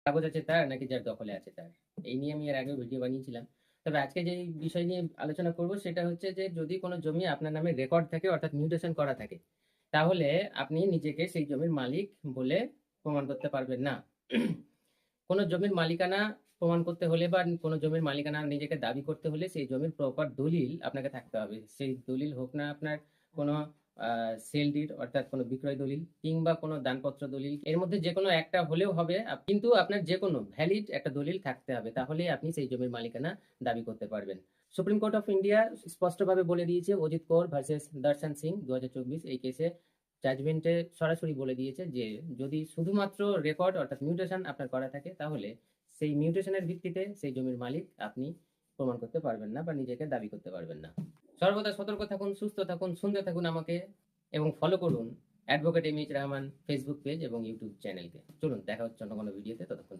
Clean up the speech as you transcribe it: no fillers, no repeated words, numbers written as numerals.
কাগজ আছে তার নাকি যার দখলে আছে তার। এই নিয়ে আমি এর আগেও ভিডিও বানিয়েছিলাম। তবে আজকে যে বিষয় নিয়ে আলোচনা করব সেটা হচ্ছে যে যদি কোনো জমি আপনার নামে রেকর্ড থাকে অর্থাৎ মিউটেশন করা থাকে, তাহলে আপনি নিজেকে সেই জমির মালিক বলে প্রমাণ করতে পারবেন না। কোনো জমির মালিকানা প্রমাণ করতে হলে বা কোনো জমির মালিকানা নিজেকে দাবি করতে হলে সেই জমির প্রপার দলিল আপনাকে থাকতে হবে। সেই দলিল হোক না আপনার কোনো সেল ডিড অর্থাৎ কোনো বিক্রয় দলিল কিংবা কোনো দানপত্র দলিল, এর মধ্যে যে কোনো একটা হলেও হবে, কিন্তু আপনার যে কোনো ভ্যালিড একটা দলিল থাকতে হবে, তাহলেই আপনি সেই জমির মালিকানা দাবি করতে পারবেন। সুপ্রিম কোর্ট অফ ইন্ডিয়া স্পষ্টভাবে বলে দিয়েছে, অজিত কৌর ভার্সেস দর্শন সিং 2024 এই কেসে জাজমেন্টে সরাসরি বলে দিয়েছে যে যদি শুধুমাত্র রেকর্ড অর্থাৎ মিউটেশন আপনার করা থাকে, তাহলে সেই মিউটেশনের ভিত্তিতে সেই জমির মালিক আপনি প্রমাণ করতে পারবেন না বা নিজেকে দাবি করতে পারবেন না। সর্বদা সতর্ক থাকুন, সুস্থ থাকুন, শুনতে থাকুন আমাকে এবং ফলো করুন advocate M H Rahman Facebook page এবং ইউটিউব চ্যানেলকে। চলুন দেখা হচ্ছে অন্য কোনো ভিডিওতে, ততক্ষণ